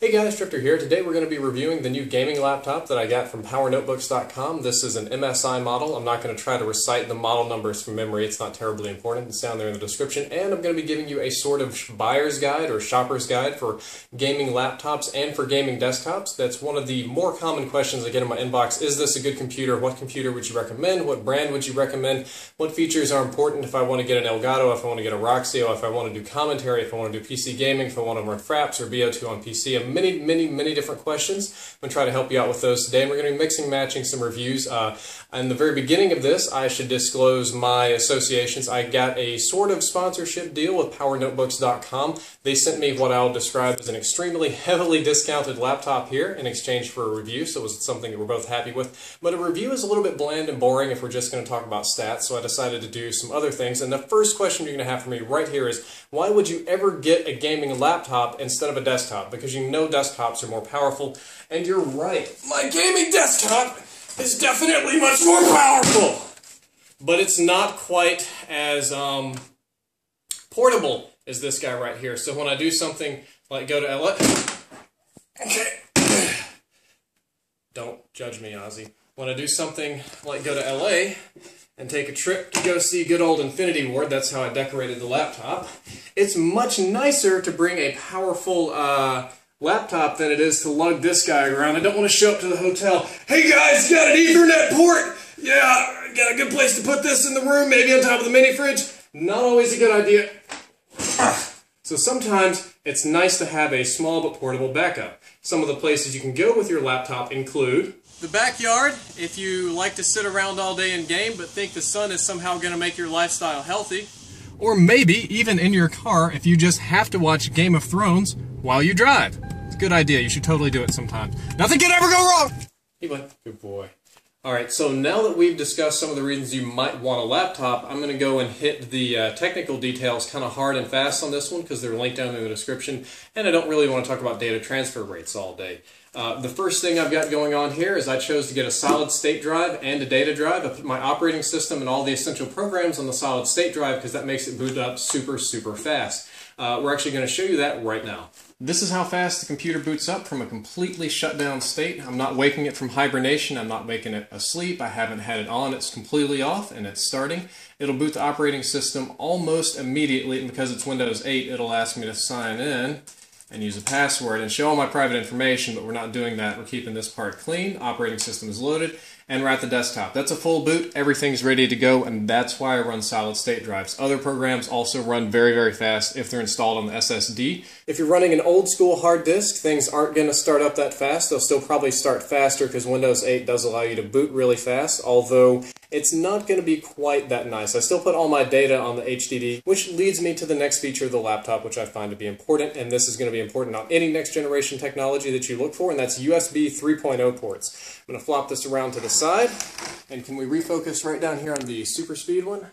Hey guys, Drifter here. Today we're going to be reviewing the new gaming laptop that I got from PowerNotebooks.com. This is an MSI model. I'm not going to try to recite the model numbers from memory. It's not terribly important. It's down there in the description. And I'm going to be giving you a sort of buyer's guide or shopper's guide for gaming laptops and for gaming desktops. That's one of the more common questions I get in my inbox. Is this a good computer? What computer would you recommend? What brand would you recommend? What features are important if I want to get an Elgato, if I want to get a Roxio, if I want to do commentary, if I want to do PC gaming, if I want to run Fraps or BO2 on PC? Many different questions. I'm going to try to help you out with those today, and we're going to be mixing and matching some reviews. In the very beginning of this, I should disclose my associations. I got a sort of sponsorship deal with PowerNotebooks.com. They sent me what I'll describe as an extremely heavily discounted laptop here in exchange for a review, so it was something that we're both happy with. But a review is a little bit bland and boring if we're just going to talk about stats, so I decided to do some other things. And the first question you're going to have for me right here is, why would you ever get a gaming laptop instead of a desktop? Because you know desktops are more powerful, and you're right. My gaming desktop is definitely much more powerful, but it's not quite as portable as this guy right here. So when I do something like go to LA, okay, don't judge me, Ozzy. When I do something like go to LA and take a trip to go see good old Infinity Ward, that's how I decorated the laptop, it's much nicer to bring a powerful laptop than it is to lug this guy around. I don't want to show up to the hotel. Hey guys, got an Ethernet port? Yeah, got a good place to put this in the room, maybe on top of the mini fridge? Not always a good idea. So sometimes it's nice to have a small but portable backup. Some of the places you can go with your laptop include the backyard, if you like to sit around all day and game but think the sun is somehow going to make your lifestyle healthy. Or maybe even in your car if you just have to watch Game of Thrones while you drive. It's a good idea. You should totally do it sometime. Nothing can ever go wrong! Hey, bud. Good boy. Alright, so now that we've discussed some of the reasons you might want a laptop, I'm going to go and hit the technical details kind of hard and fast on this one because they're linked down in the description, and I don't really want to talk about data transfer rates all day. The first thing I've got going on here is I chose to get a solid state drive and a data drive. I put my operating system and all the essential programs on the solid state drive because that makes it boot up super fast. We're actually going to show you that right now. This is how fast the computer boots up from a completely shut down state. I'm not waking it from hibernation, I'm not making it asleep, I haven't had it on, it's completely off and it's starting. It'll boot the operating system almost immediately, and because it's Windows 8 it'll ask me to sign in and use a password and show all my private information, but we're not doing that. We're keeping this part clean. Operating system is loaded, and we're at the desktop. That's a full boot. Everything's ready to go, and that's why I run solid state drives. Other programs also run very fast if they're installed on the SSD. If you're running an old school hard disk, things aren't going to start up that fast. They'll still probably start faster because Windows 8 does allow you to boot really fast, although it's not going to be quite that nice. I still put all my data on the HDD, which leads me to the next feature of the laptop, which I find to be important, and this is going to be important on any next generation technology that you look for, and that's USB 3.0 ports. I'm going to flop this around to the side, and can we refocus right down here on the super speed one?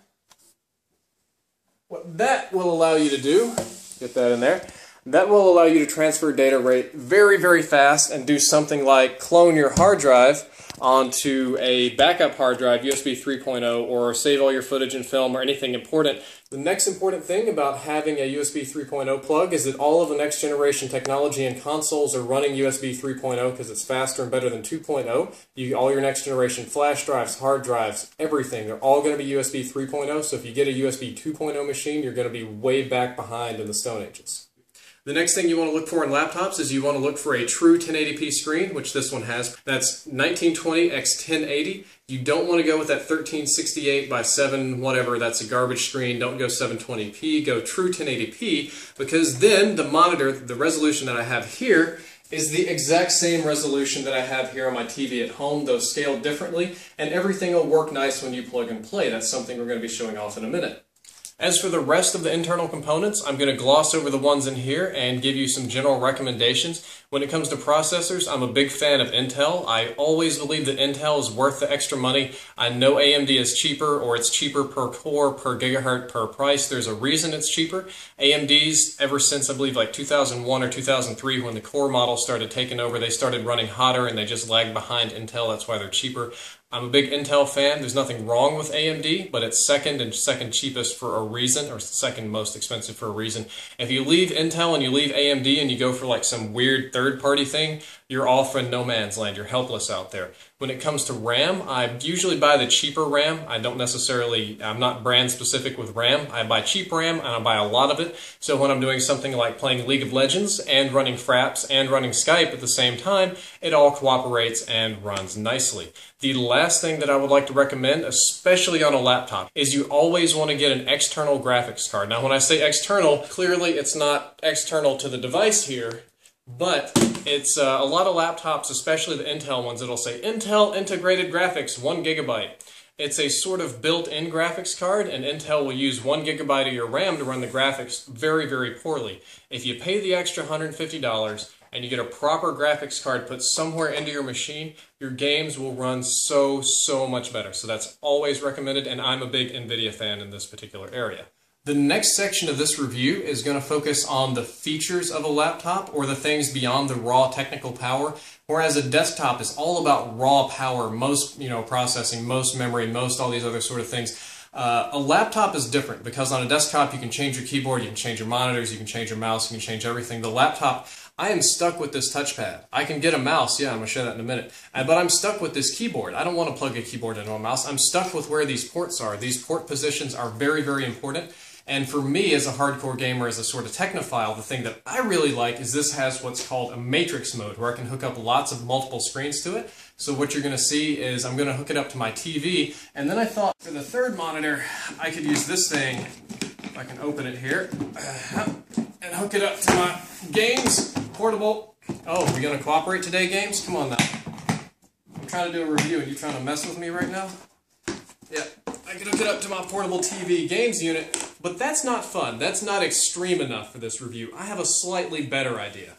What that will allow you to do, get that in there, that will allow you to transfer data rate very fast and do something like clone your hard drive onto a backup hard drive, USB 3.0, or save all your footage and film or anything important. The next important thing about having a USB 3.0 plug is that all of the next generation technology and consoles are running USB 3.0 because it's faster and better than 2.0. All your next generation flash drives, hard drives, everything, they're all going to be USB 3.0, so if you get a USB 2.0 machine, you're going to be way back behind in the Stone Ages. The next thing you want to look for in laptops is you want to look for a true 1080p screen, which this one has. That's 1920 x 1080. You don't want to go with that 1368 by 7 whatever, that's a garbage screen. Don't go 720p, go true 1080p, because then the monitor, the resolution that I have here, is the exact same resolution that I have here on my TV at home, though scaled differently, and everything will work nice when you plug and play. That's something we're going to be showing off in a minute. As for the rest of the internal components, I'm going to gloss over the ones in here and give you some general recommendations. When it comes to processors, I'm a big fan of Intel. I always believe that Intel is worth the extra money. I know AMD is cheaper, or it's cheaper per core, per gigahertz, per price. There's a reason it's cheaper. AMD's, ever since I believe like 2001 or 2003, when the core model started taking over, they started running hotter and they just lagged behind Intel. That's why they're cheaper. I'm a big Intel fan. There's nothing wrong with AMD, but it's second and second cheapest for a reason, or second most expensive for a reason. If you leave Intel and you leave AMD and you go for like some weird third-party thing, you're off in no man's land. You're helpless out there. When it comes to RAM, I usually buy the cheaper RAM. I'm not brand specific with RAM. I buy cheap RAM and I buy a lot of it. So when I'm doing something like playing League of Legends and running Fraps and running Skype at the same time, it all cooperates and runs nicely. The last thing that I would like to recommend, especially on a laptop, is you always want to get an external graphics card. Now when I say external, clearly it's not external to the device here, but it's a lot of laptops, especially the Intel ones, it'll say Intel Integrated Graphics 1 GB. It's a sort of built-in graphics card, and Intel will use 1 GB of your RAM to run the graphics very, very poorly. If you pay the extra $150 and you get a proper graphics card put somewhere into your machine, your games will run so much better. So that's always recommended, and I'm a big nVIDIA fan in this particular area. The next section of this review is going to focus on the features of a laptop, or the things beyond the raw technical power, whereas a desktop is all about raw power, most processing, most memory, most all these other sort of things. A laptop is different because on a desktop you can change your keyboard, you can change your monitors, you can change your mouse, you can change everything. The laptop, I am stuck with this touchpad. I can get a mouse, yeah, I'm going to show that in a minute, but I'm stuck with this keyboard. I don't want to plug a keyboard into a mouse. I'm stuck with where these ports are. These port positions are very, very important. And for me, as a hardcore gamer, as a sort of technophile, the thing that I really like is this has what's called a matrix mode, where I can hook up lots of multiple screens to it. So what you're going to see is I'm going to hook it up to my TV, and then I thought for the third monitor, I could use this thing, if I can open it here, and hook it up to my games, portable. Oh, are we going to cooperate today, games? Come on now. I'm trying to do a review, and you're trying to mess with me right now? Yeah, I can hook it up to my portable TV games unit. But that's not fun. That's not extreme enough for this review. I have a slightly better idea.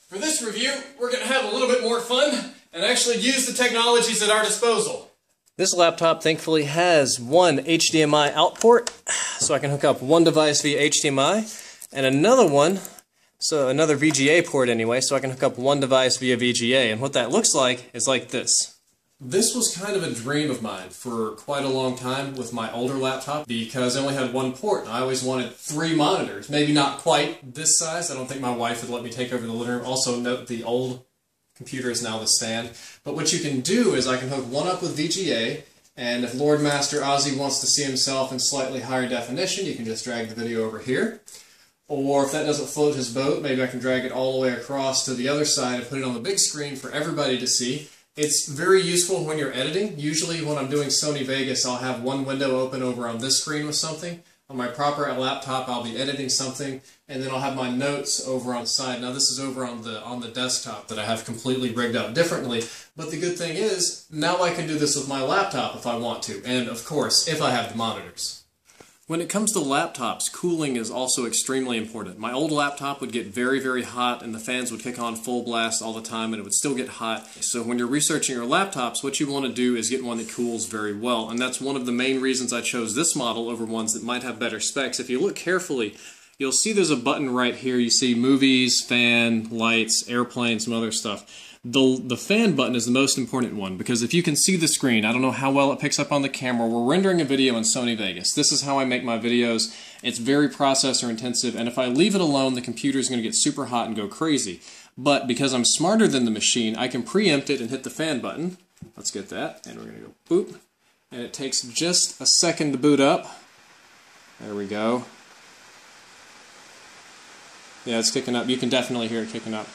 For this review, we're going to have a little bit more fun and actually use the technologies at our disposal. This laptop thankfully has one HDMI out port, so I can hook up one device via HDMI, and another one, so another VGA port anyway, so I can hook up one device via VGA. And what that looks like is like this. This was kind of a dream of mine for quite a long time with my older laptop because I only had one port and I always wanted 3 monitors. Maybe not quite this size. I don't think my wife would let me take over the living room. Also note the old computer is now the stand. But what you can do is I can hook one up with VGA, and if Lord Master Ozzy wants to see himself in slightly higher definition, you can just drag the video over here. Or if that doesn't float his boat, maybe I can drag it all the way across to the other side and put it on the big screen for everybody to see. It's very useful when you're editing. Usually when I'm doing Sony Vegas, I'll have one window open over on this screen with something. On my proper laptop, I'll be editing something, and then I'll have my notes over on the side. Now this is over on the desktop that I have completely rigged out differently, but the good thing is, now I can do this with my laptop if I want to, and of course, if I have the monitors. When it comes to laptops, cooling is also extremely important. My old laptop would get very, very hot and the fans would kick on full blast all the time and it would still get hot. So when you're researching your laptops, what you want to do is get one that cools very well. And that's one of the main reasons I chose this model over ones that might have better specs. If you look carefully, you'll see there's a button right here. You see movies, fan, lights, airplane, some other stuff. The fan button is the most important one because if you can see the screen, I don't know how well it picks up on the camera. We're rendering a video in Sony Vegas. This is how I make my videos. It's very processor intensive, and if I leave it alone, the computer is going to get super hot and go crazy. But because I'm smarter than the machine, I can preempt it and hit the fan button. Let's get that, and we're going to go boop. And it takes just a second to boot up. There we go. Yeah, it's kicking up. You can definitely hear it kicking up.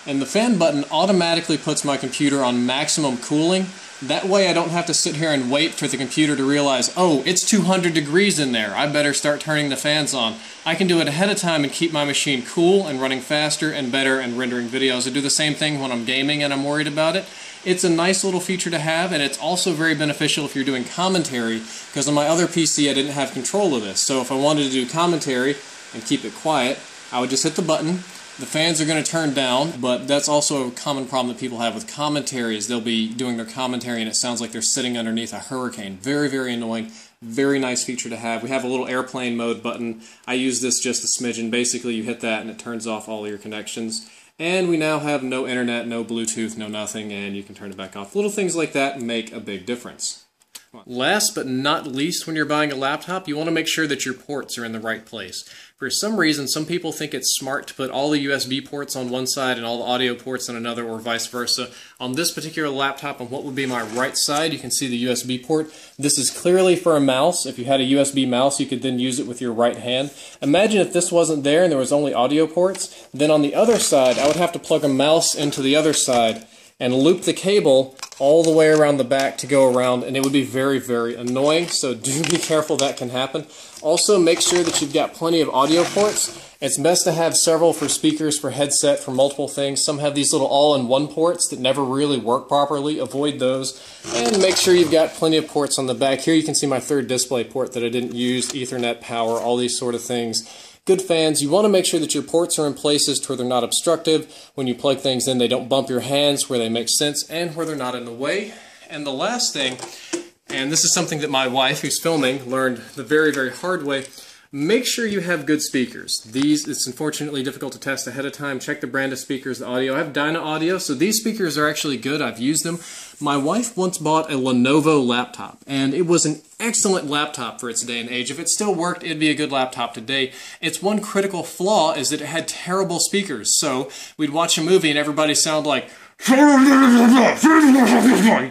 And the fan button automatically puts my computer on maximum cooling. That way I don't have to sit here and wait for the computer to realize, oh, it's 200 degrees in there, I better start turning the fans on. I can do it ahead of time and keep my machine cool and running faster and better and rendering videos. I do the same thing when I'm gaming and I'm worried about it. It's a nice little feature to have, and it's also very beneficial if you're doing commentary, because on my other PC I didn't have control of this. So if I wanted to do commentary and keep it quiet, I would just hit the button. The fans are going to turn down, but that's also a common problem that people have with commentary, is they'll be doing their commentary and it sounds like they're sitting underneath a hurricane. Very, very annoying. Very nice feature to have. We have a little airplane mode button. I use this just a smidgen. Basically, you hit that and it turns off all your connections. And we now have no internet, no Bluetooth, no nothing, and you can turn it back off. Little things like that make a big difference. Last but not least, when you're buying a laptop, you want to make sure that your ports are in the right place. For some reason, some people think it's smart to put all the USB ports on one side and all the audio ports on another, or vice versa. On this particular laptop, on what would be my right side, you can see the USB port. This is clearly for a mouse. If you had a USB mouse, you could then use it with your right hand. Imagine if this wasn't there and there was only audio ports, then on the other side, I would have to plug a mouse into the other side and loop the cable all the way around the back to go around, and it would be very, very annoying, so do be careful that can happen. Also, make sure that you've got plenty of audio ports. It's best to have several for speakers, for headset, for multiple things. Some have these little all-in-one ports that never really work properly. Avoid those. And make sure you've got plenty of ports on the back. Here you can see my third display port that I didn't use, Ethernet power, all these sort of things. Good fans, you want to make sure that your ports are in places to where they're not obstructive. When you plug things in, they don't bump your hands, where they make sense, and where they're not in the way. And the last thing, and this is something that my wife, who's filming, learned the very, very hard way, make sure you have good speakers. These, it's unfortunately difficult to test ahead of time. Check the brand of speakers, the audio. I have Dyna Audio, so these speakers are actually good. I've used them. My wife once bought a Lenovo laptop, and it was an excellent laptop for its day and age. If it still worked, it'd be a good laptop today. Its one critical flaw is that it had terrible speakers. So we'd watch a movie and everybody sounded like you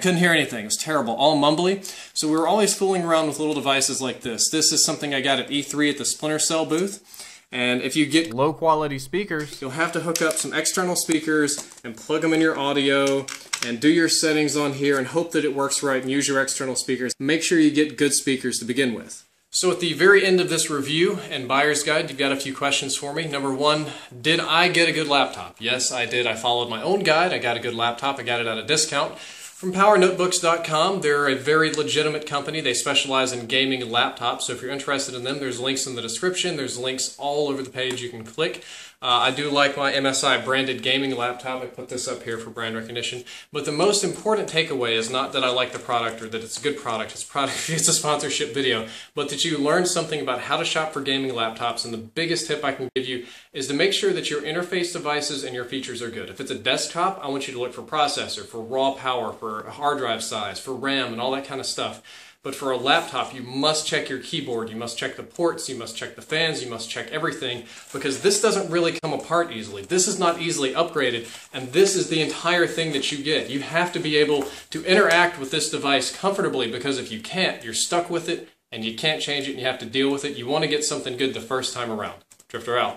couldn't hear anything. It was terrible, all mumbly. So we were always fooling around with little devices like this. This is something I got at E3 at the Splinter Cell booth. And if you get low quality speakers, you'll have to hook up some external speakers and plug them in your audio and do your settings on here and hope that it works right and use your external speakers. Make sure you get good speakers to begin with. So at the very end of this review and buyer's guide, you've got a few questions for me. Number one, did I get a good laptop? Yes, I did. I followed my own guide. I got a good laptop. I got it at a discount from PowerNotebooks.com. They're a very legitimate company. They specialize in gaming laptops, so if you're interested in them, there's links in the description. There's links all over the page you can click. I do like my MSI branded gaming laptop. I put this up here for brand recognition. But the most important takeaway is not that I like the product or that it's a good product. It's a sponsorship video. But that you learn something about how to shop for gaming laptops. And the biggest tip I can give you is to make sure that your interface devices and your features are good. If it's a desktop, I want you to look for processor, for raw power, for hard drive size, for RAM, and all that kind of stuff. But for a laptop, you must check your keyboard, you must check the ports, you must check the fans, you must check everything, because this doesn't really come apart easily. This is not easily upgraded, and this is the entire thing that you get. You have to be able to interact with this device comfortably, because if you can't, you're stuck with it, and you can't change it, and you have to deal with it. You want to get something good the first time around. Drifter out.